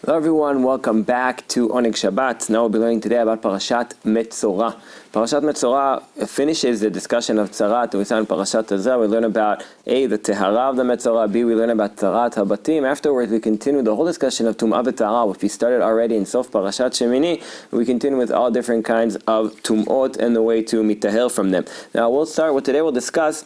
Hello everyone, welcome back to Oneg Shabbat. Now we'll be learning today about Parashat Metzorah. Parashat Metzorah finishes the discussion of Tzaraat. We saw in Parashat Tzaraat, we learn about A, the Tehara of the Metzorah, B, we learn about Tzaraat HaBatim. Afterwards, we continue the whole discussion of Tum'ah v'Tahara, which we started already in Sof Parashat Shemini. We continue with all different kinds of Tum'ot and the way to mitahel from them. Now we'll start with today, we'll discuss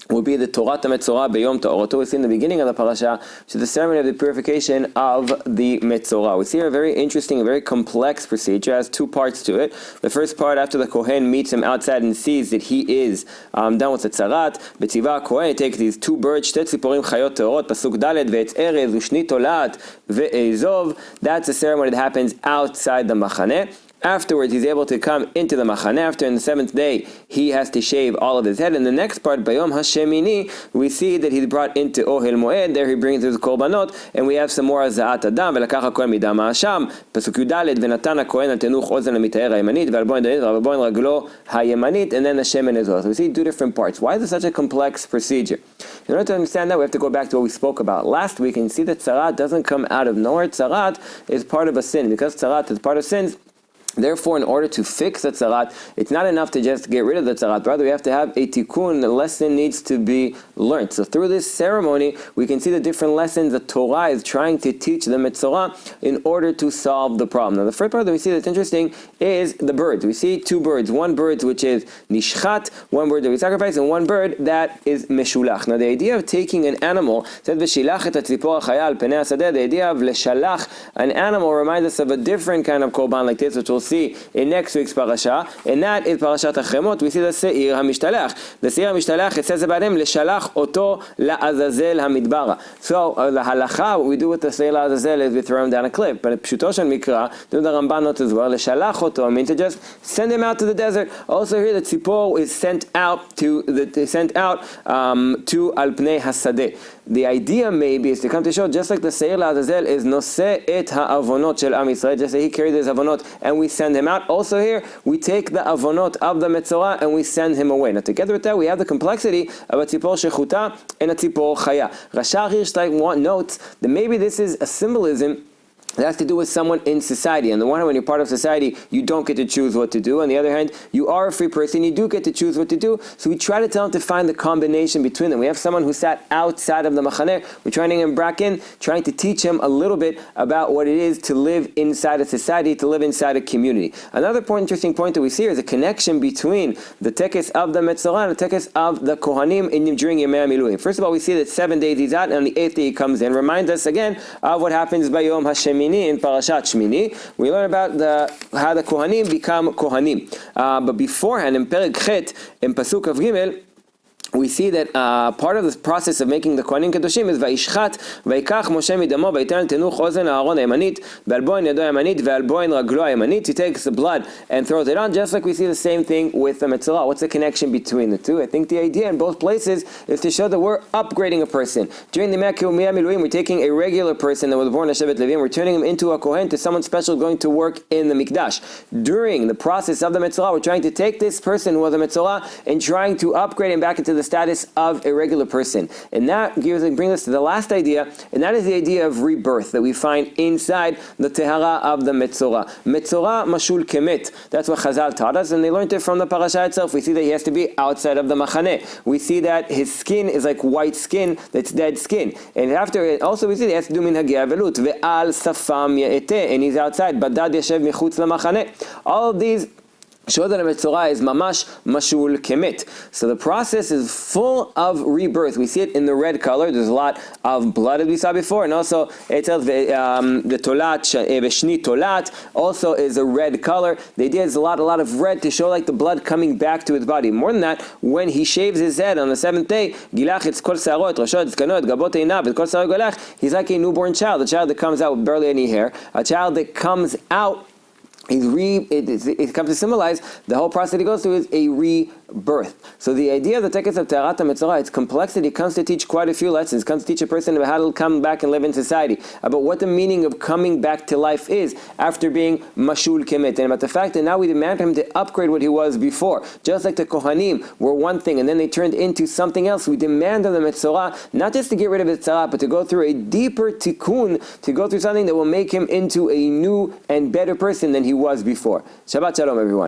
will be the Torah Metzorah b'yom ta'oroto. We see in the beginning of the parasha, which is the ceremony of the purification of the Metzorah. We see a very interesting, a very complex procedure. It has two parts to it. The first part, after the Kohen meets him outside and sees that he is done with the Tzaraat, b'tziva Kohen takes these two birds, shte tziporim chayot teorot, pasuk dalet, ve'etz erez, ushni tolat, ve'ezov. That's a ceremony that happens outside the machaneh. Afterwards, he's able to come into the machaneh. After in the seventh day, he has to shave all of his head. In the next part, Bayom Hashemini, we see that he's brought into Ohel Moed. There he brings his korbanot, and we have some more Za'at Adam, Velakach HaKohen Midam HaSham, Pasuk Yudalet, Venatan HaKohen Al-Tenuch Ozen HaMitaher HaYemanit, Ve'alboin Danit, Ve'alboin Raglo HaYemanit, and then the Shemen Ezor. So we see two different parts. Why is it such a complex procedure? In order to understand that, we have to go back to what we spoke about last week and see that Tzaraat doesn't come out of nowhere. Tzaraat is part of a sin. Because Tzaraat is part of sins, therefore, in order to fix the Tzaraat, it's not enough to just get rid of the Tzaraat. Rather, we have to have a tikkun. The lesson needs to be learned. So through this ceremony, we can see the different lessons the Torah is trying to teach the Metzorah in order to solve the problem. Now, the first part that we see that's interesting is the birds. We see two birds. One bird which is nishchat, one bird that we sacrifice, and one bird that is meshulach. Now, the idea of taking an animal, said v'shilach et hatzipor hachaya al penei hasadeh, the idea of leshalach an animal reminds us of a different kind of korban like this, which we'll see in next week's parasha, and that is Parashat Achemot. We see the Seir HaMishtalach. The Seir HaMishtalach, it says about him, Leshalach oto la'azazel hamidbara. So the halacha, what we do with the Seir la'azazel is we throw him down a cliff. But Pshuto Shel Mikra, do the Ramban notes as well, Leshalach oto means to just send him out to the desert. Also here, the tzipor is sent out to Al Pnei Hasadeh. The idea maybe is to come to show, just like the Seir la'azazel is Noseh et ha'avonot shel Am Yisrael, just like he carried his avonot and we send him out. Also here, we take the avonot of the Metzorah and we send him away. Now together with that, we have the complexity of a tzipor shechuta and a tzipor chaya. Rashach Hirschteig notes that maybe this is a symbolism that has to do with someone in society. On the one hand, when you're part of society, you don't get to choose what to do. On the other hand, you are a free person, you do get to choose what to do. So we try to tell him to find the combination between them. We have someone who sat outside of the machaneh. We're trying to bring him back in, trying to teach him a little bit about what it is to live inside a society, to live inside a community. Another interesting point that we see here is a connection between the tekes of the Metzorah and the tekes of the Kohanim during Yemei HaMiluim. First of all, we see that 7 days he's out, and on the 8th day he comes in. Reminds us again of what happens by Yom Hashem in Parashat Shmini. We learn about how the Kohanim become Kohanim. But beforehand, in Perek Chet, in Pasuk of Gimel, we see that part of the process of making the Kohanim Kedoshim is Vayishchat, Vayikach Moshe midamo, Vayiten tenuch ozen Aaron Yemanit, Ve'alboin yado Yemanit, Ve'alboin raglo Yemanit. He takes the blood and throws it on, just like we see the same thing with the Metzorah. What's the connection between the two? I think the idea in both places is to show that we're upgrading a person. During the Yemei HaMiluim, we're taking a regular person that was born Shevet Levim, we're turning him into a Kohen, to someone special going to work in the Mikdash. During the process of the Metzorah, we're trying to take this person who was a Metzorah and trying to upgrade him back into the status of a regular person. And that brings us to the last idea, and that is the idea of rebirth that we find inside the Tehara of the Metzorah. Metzorah mashul kemet. That's what Chazal taught us, and they learned it from the parasha itself. We see that he has to be outside of the machaneh. We see that his skin is like white skin, that's dead skin. And after, also we see that he has to do minhagei avelut, ve'al safam ye'eteh, and he's outside, badad yashev michutz lamachaneh. All of these show that a Metzorah is mamash mashul kemet. So the process is full of rebirth. We see it in the red color. There's a lot of blood, as we saw before, and also it tells the tolat, b'shni tolat, also is a red color. The idea is a lot of red to show like the blood coming back to his body. More than that, when he shaves his head on the 7th day, gilach et kol sarot, rasho et zkanot, gabot einav, et kol sarot golach, he's like a newborn child, a child that comes out with barely any hair, a child that comes out. It comes to symbolize the whole process that he goes through is a birth. So the idea of the tekes of Tzaraat Metzorah, its complexity comes to teach quite a few lessons. It comes to teach a person about how to come back and live in society, about what the meaning of coming back to life is after being mashul kemet, and about the fact that now we demand him to upgrade what he was before. Just like the Kohanim were one thing and then they turned into something else, we demand of the Metzorah not just to get rid of his tzaraat, but to go through a deeper tikkun, to go through something that will make him into a new and better person than he was before. Shabbat shalom, everyone.